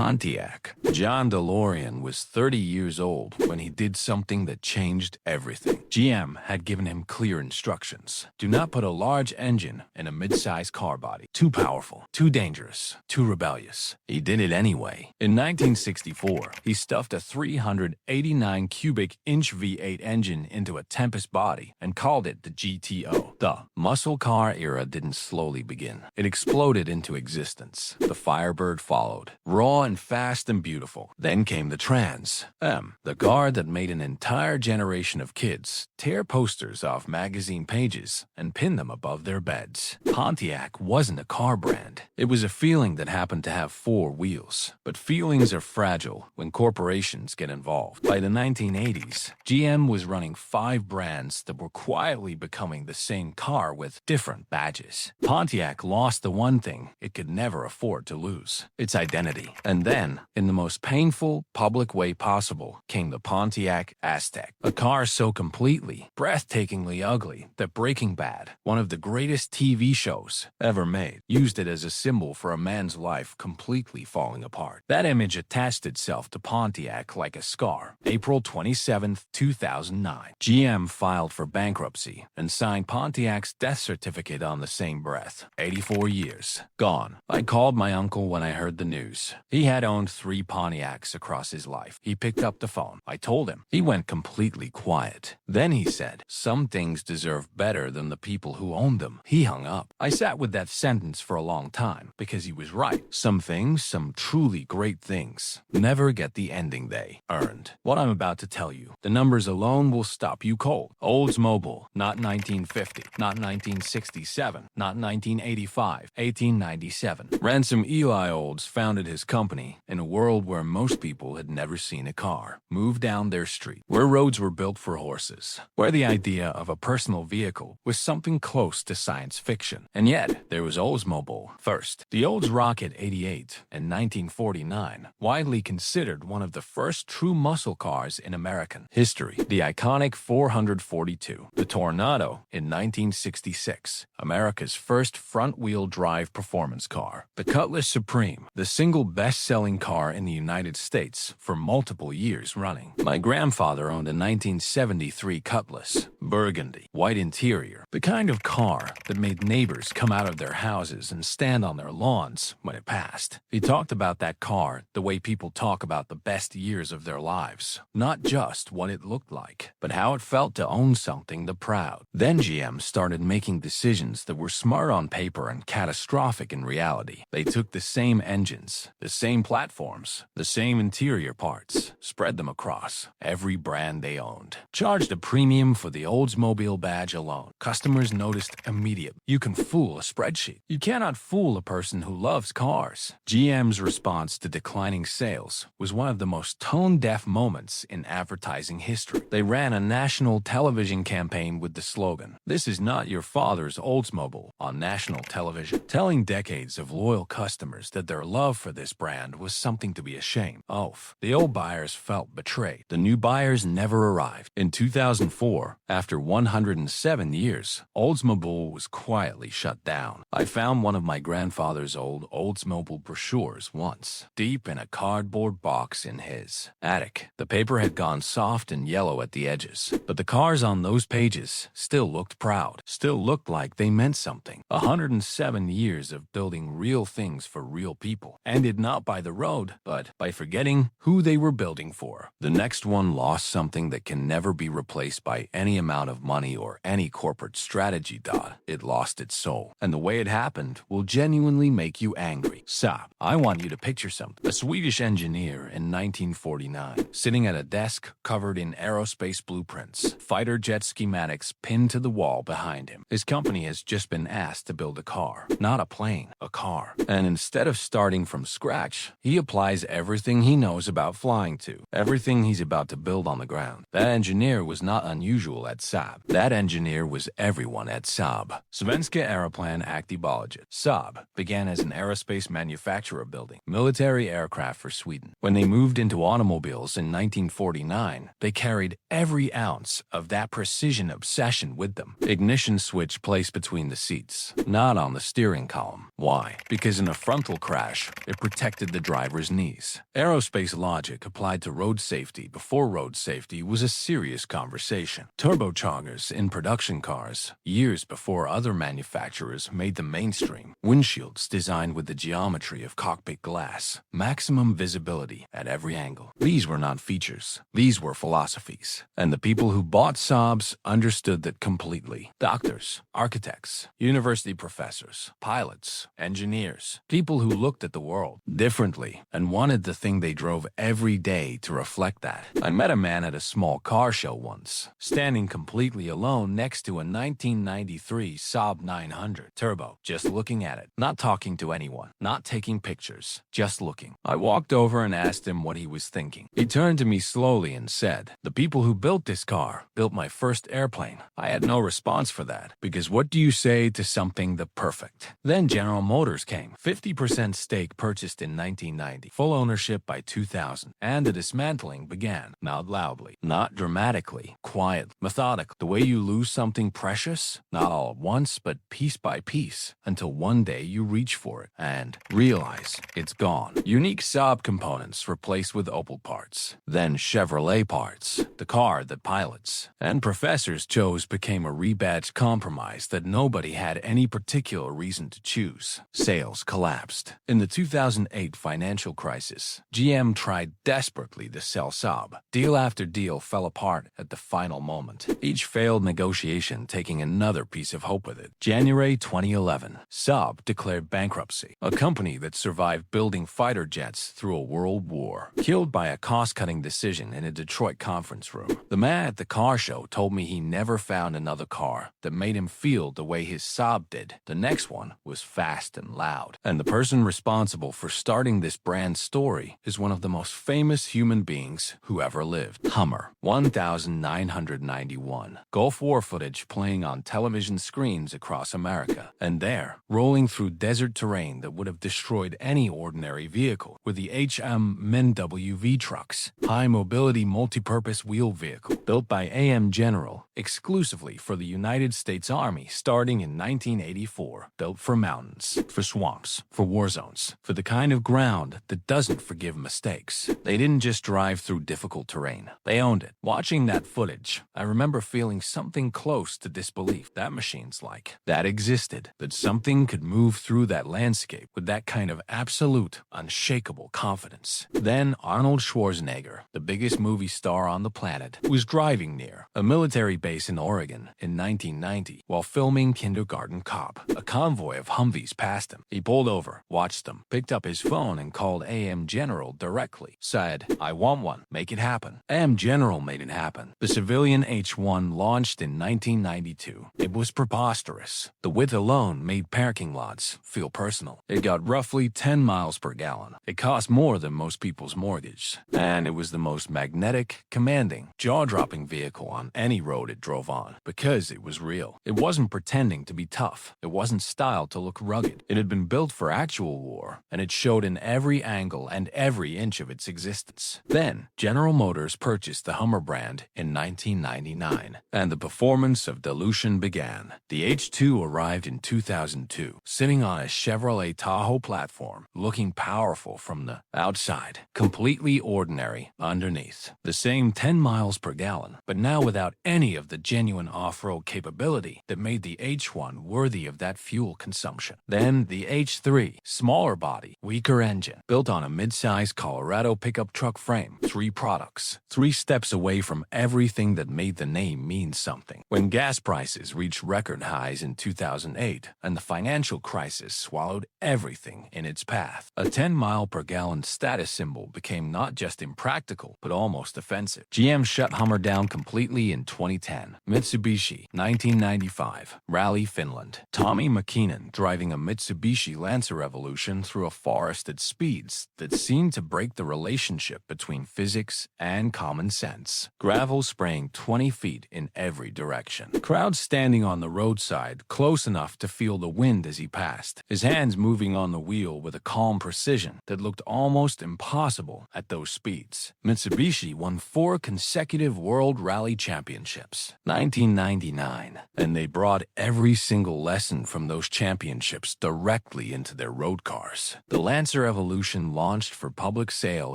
Pontiac. John DeLorean was 30 years old when he did something that changed everything. GM had given him clear instructions. Do not put a large engine in a mid-size car body. Too powerful, too dangerous, too rebellious. He did it anyway. In 1964, he stuffed a 389 cubic inch V8 engine into a Tempest body and called it the GTO. The muscle car era didn't slowly begin. It exploded into existence. The Firebird followed, raw and fast and beautiful. Then came the Trans Am, the car that made an entire generation of kids tear posters off magazine pages and pin them above their beds. Pontiac wasn't a car brand. It was a feeling that happened to have four wheels. But feelings are fragile when corporations get involved. By the 1980s, GM was running 5 brands that were quietly becoming the same car with different badges. Pontiac lost the one thing it could never afford to lose: its identity. And then, in the most painful, public way possible, came the Pontiac Aztek, a car so completely, breathtakingly ugly that Breaking Bad, one of the greatest TV shows ever made, used it as a symbol for a man's life completely falling apart. That image attached itself to Pontiac like a scar. April 27, 2009. GM filed for bankruptcy and signed Pontiac's death certificate on the same breath. 84 years. Gone. I called my uncle when I heard the news. He had owned 3 Pontiacs across his life. He picked up the phone. I told him. He went completely quiet. Then he said, "Some things deserve better than the people who own them." He hung up. I sat with that sentence for a long time because he was right. Some things, some truly great things, never get the ending they earned. What I'm about to tell you, the numbers alone will stop you cold. Oldsmobile, not 1950, not 1967, not 1985, 1897. Ransom Eli Olds founded his company in a world where most people had never seen a car move down their street, where roads were built for horses, where the idea of a personal vehicle was something close to science fiction. And yet, there was Oldsmobile first. The Olds Rocket 88 in 1949, widely considered one of the first true muscle cars in American history. The iconic 442. The Tornado in 1966, America's first front-wheel drive performance car. The Cutlass Supreme, the single best-selling car in the United States for multiple years running. My grandfather owned a 1973 Cutlass, burgundy, white interior, the kind of car that made neighbors come out of their houses and stand on their lawns when it passed. He talked about that car the way people talk about the best years of their lives, not just what it looked like, but how it felt to own something the proud. Then GM started making decisions that were smart on paper and catastrophic in reality. They took the same engines, the same platforms, the same interior parts, spread them across every brand they owned, charged a premium for the Oldsmobile badge alone. Customers noticed immediately. You can fool a spreadsheet. You cannot fool a person who loves cars. GM's response to declining sales was one of the most tone-deaf moments in advertising history. They ran a national television campaign with the slogan, "This is not your father's Oldsmobile," on national television, telling decades of loyal customers that their love for this brand was something to be ashamed of. The old buyers felt betrayed. The new buyers never arrived. In 2004, after 107 years, Oldsmobile was quietly shut down. I found one of my grandfather's old Oldsmobile brochures once, deep in a cardboard box in his attic. The paper had gone soft and yellow at the edges, but the cars on those pages still looked proud, still looked like they meant something. 107 years of building real things for real people, ended not by the road, but by forgetting who they were building for. The next one lost something that can never be replaced by any amount of money or any corporate strategy. It lost its soul. And the way it happened will genuinely make you angry. Saab. I want you to picture something. A Swedish engineer in 1949, sitting at a desk covered in aerospace blueprints, fighter jet schematics pinned to the wall behind him. His company has just been asked to build a car, not a plane, a car. And instead of starting from scratch, he applies everything he knows about flying to everything he's about to build on the ground. That engineer was not unusual at Saab. That engineer was everyone at Saab. Svenska Aeroplan Aktiebolaget. Saab began as an aerospace manufacturer building military aircraft for Sweden. When they moved into automobiles in 1949, they carried every ounce of that precision obsession with them. Ignition switch placed between the seats, not on the steering column. Why? Because in a frontal crash, it protected protected the driver's knees. Aerospace logic applied to road safety before road safety was a serious conversation. Turbochargers in production cars, years before other manufacturers made them mainstream. Windshields designed with the geometry of cockpit glass. Maximum visibility at every angle. These were not features. These were philosophies. And the people who bought Saabs understood that completely. Doctors, architects, university professors, pilots, engineers, people who looked at the world differently and wanted the thing they drove every day to reflect that. I met a man at a small car show once, standing completely alone next to a 1993 Saab 900 Turbo, just looking at it, not talking to anyone, not taking pictures, just looking. I walked over and asked him what he was thinking. He turned to me slowly and said, "The people who built this car built my first airplane." I had no response for that, because what do you say to something the perfect? Then General Motors came. 50% stake purchased in 1990, full ownership by 2000, and the dismantling began. Not loudly, not dramatically, quiet, methodical. The way you lose something precious, not all at once, but piece by piece, until one day you reach for it and realize it's gone. Unique Saab components replaced with Opel parts, then Chevrolet parts, the car that pilots and professors chose became a rebadged compromise that nobody had any particular reason to choose. Sales collapsed. In the 2008 financial crisis, GM tried desperately to sell Saab. Deal after deal fell apart at the final moment, each failed negotiation taking another piece of hope with it. January 2011, Saab declared bankruptcy, a company that survived building fighter jets through a world war, killed by a cost-cutting decision in a Detroit conference room. The man at the car show told me he never found another car that made him feel the way his Saab did. The next one was fast and loud. And the person responsible for starting this brand story is one of the most famous human beings who ever lived. Hummer, 1991. Gulf War footage playing on television screens across America. And there, rolling through desert terrain that would have destroyed any ordinary vehicle, were the HM-MNWV trucks, high mobility multi-purpose wheel vehicle, built by AM General exclusively for the United States Army starting in 1984. Built for mountains, for swamps, for war zones, for the kind of ground that doesn't forgive mistakes. They didn't just drive through difficult terrain. They owned it. Watching that footage, I remember feeling something close to disbelief. That machine's like. That existed. That something could move through that landscape with that kind of absolute, unshakable confidence. Then Arnold Schwarzenegger, the biggest movie star on the planet, was driving near a military base in Oregon in 1990 while filming Kindergarten Cop. A convoy of Humvees passed him. He pulled over, watched them, picked up his phone and called AM General directly. Said, "I want one. Make it happen." AM General made it happen. The civilian H-1 launched in 1992. It was preposterous. The width alone made parking lots feel personal. It got roughly 10 miles per gallon. It cost more than most people's mortgage. And it was the most magnetic, commanding, jaw-dropping vehicle on any road it drove on, because it was real. It wasn't pretending to be tough. It wasn't styled to look rugged. It had been built for actual war, and it showed in every angle and every inch of its existence. Then, General Motors purchased the Hummer brand in 1999, and the performance of dilution began. The H2 arrived in 2002, sitting on a Chevrolet Tahoe platform, looking powerful from the outside, completely ordinary underneath. The same 10 miles per gallon, but now without any of the genuine off-road capability that made the H1 worthy of that fuel consumption. Then the H3, smaller body, weaker engine, built on a mid-size Colorado pickup truck frame. 3 products, 3 steps away from everything that made the name mean something. When gas prices reached record highs in 2008 and the financial crisis swallowed everything in its path, a 10-mile-per-gallon status symbol became not just impractical, but almost offensive. GM shut Hummer down completely in 2010. Mitsubishi, 1995, Rally, Finland. Tommy McKinnon driving a Mitsubishi Lancer Evolution through a forest at speeds that seemed to break the relationship between physics and common sense. Gravel spraying 20 feet in every direction. Crowds standing on the roadside close enough to feel the wind as he passed, his hands moving on the wheel with a calm precision that looked almost impossible at those speeds. Mitsubishi won 4 consecutive World Rally Championships. 1999, and they brought every single lesson from those championships directly into their road cars. The Lancer Lancer Evolution launched for public sale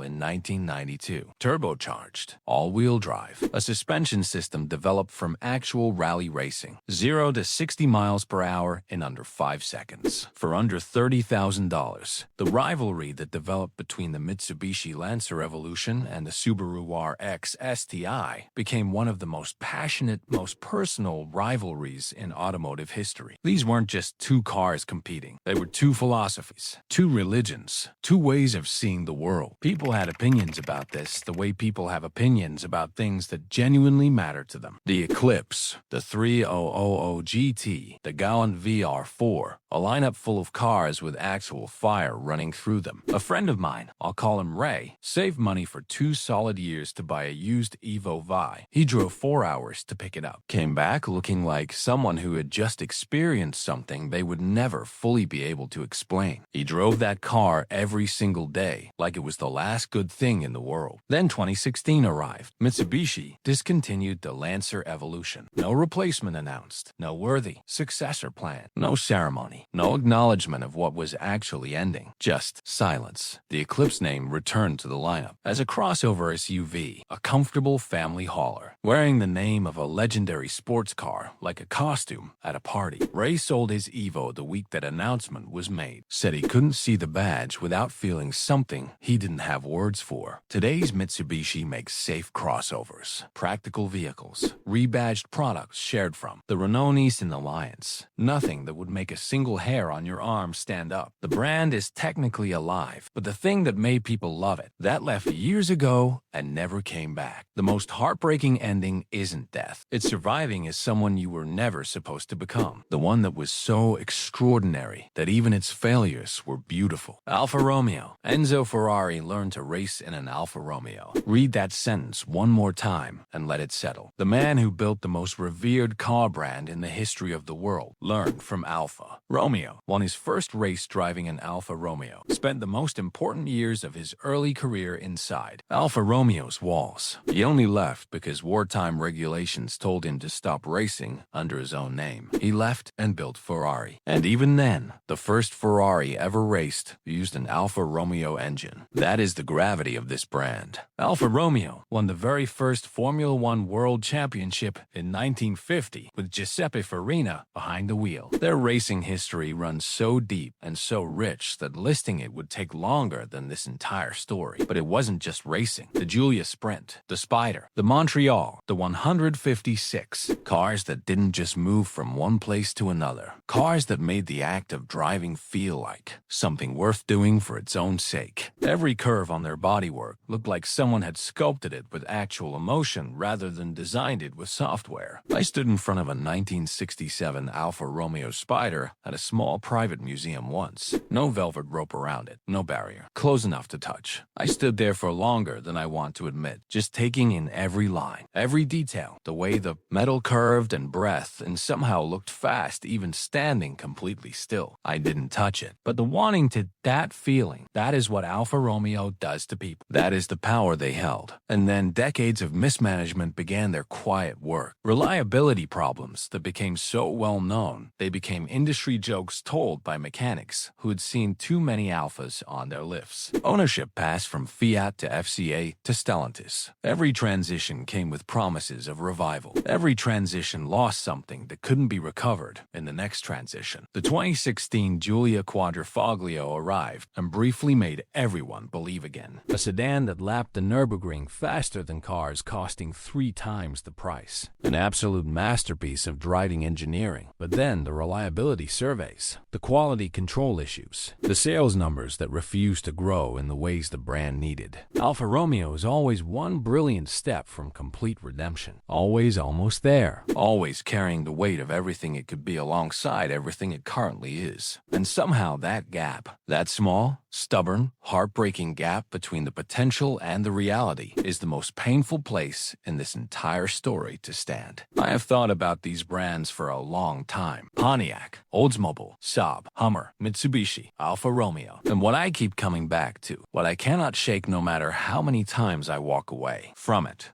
in 1992. Turbocharged, all-wheel drive, a suspension system developed from actual rally racing. 0 to 60 miles per hour in under 5 seconds. For under $30,000. The rivalry that developed between the Mitsubishi Lancer Evolution and the Subaru RX STI became one of the most passionate, most personal rivalries in automotive history. These weren't just two cars competing. They were two philosophies, two religions, two ways of seeing the world. People had opinions about this the way people have opinions about things that genuinely matter to them. The Eclipse, the 3000 GT, the Gallant VR4, a lineup full of cars with actual fire running through them. A friend of mine, I'll call him Ray, saved money for 2 solid years to buy a used Evo Vi. He drove 4 hours to pick it up. Came back looking like someone who had just experienced something they would never fully be able to explain. He drove that car every single day, like it was the last good thing in the world. Then 2016 arrived. Mitsubishi discontinued the Lancer Evolution. No replacement announced. No worthy successor plan. No ceremony. No acknowledgement of what was actually ending. Just silence. The Eclipse name returned to the lineup as a crossover SUV, a comfortable family hauler, wearing the name of a legendary sports car like a costume at a party. Ray sold his Evo the week that announcement was made. Said he couldn't see the badge without feeling something he didn't have words for. Today's Mitsubishi makes safe crossovers, practical vehicles, rebadged products shared from the Renault-Nissan Alliance. Nothing that would make a single hair on your arm stand up. The brand is technically alive, but the thing that made people love it, that left years ago and never came back. The most heartbreaking ending isn't death. It's surviving as someone you were never supposed to become. The one that was so extraordinary that even its failures were beautiful. Alfa Romeo. Enzo Ferrari learned to race in an Alfa Romeo. Read that sentence one more time and let it settle. The man who built the most revered car brand in the history of the world learned from Alfa Romeo. Won his first race driving an Alfa Romeo. Spent the most important years of his early career inside Alfa Romeo's walls. He only left because wartime regulations told him to stop racing under his own name. He left and built Ferrari. And even then, the first Ferrari ever raced used an Alfa Romeo engine. That is the gravity of this brand. Alfa Romeo won the very first Formula One World Championship in 1950 with Giuseppe Farina behind the wheel. Their racing history runs so deep and so rich that listing it would take longer than this entire story. But it wasn't just racing. The Giulia Sprint, the Spider, the Montreal, the 156. Cars that didn't just move from one place to another. Cars that made the act of driving feel like something worth doing for its own sake. Every curve on their bodywork looked like someone had sculpted it with actual emotion rather than designed it with software. I stood in front of a 1967 Alfa Romeo Spider at a small private museum once. No velvet rope around it, no barrier, close enough to touch. I stood there for longer than I want to admit, just taking in every line, every detail, the way the metal curved and breathed and somehow looked fast even standing completely still. I didn't touch it, but the wanting to, that feeling, that is what Alfa Romeo does to people. That is the power they held. And then decades of mismanagement began their quiet work. Reliability problems that became so well known, they became industry jokes told by mechanics who had seen too many Alfas on their lifts. Ownership passed from Fiat to FCA to Stellantis. Every transition came with promises of revival. Every transition lost something that couldn't be recovered in the next transition. The 2016 Giulia Quadrifoglio arrived and briefly made everyone believe again. A sedan that lapped the Nürburgring faster than cars costing 3 times the price. An absolute masterpiece of driving engineering. But then the reliability surveys, the quality control issues, the sales numbers that refused to grow in the ways the brand needed. Alfa Romeo is always one brilliant step from complete redemption. Always almost there. Always carrying the weight of everything it could be alongside everything it currently is. And somehow that gap, that small, stubborn, heartbreaking gap between the potential and the reality is the most painful place in this entire story to stand. I have thought about these brands for a long time. Pontiac, Oldsmobile, Saab, Hummer, Mitsubishi, Alfa Romeo. And what I keep coming back to, what I cannot shake no matter how many times I walk away from it,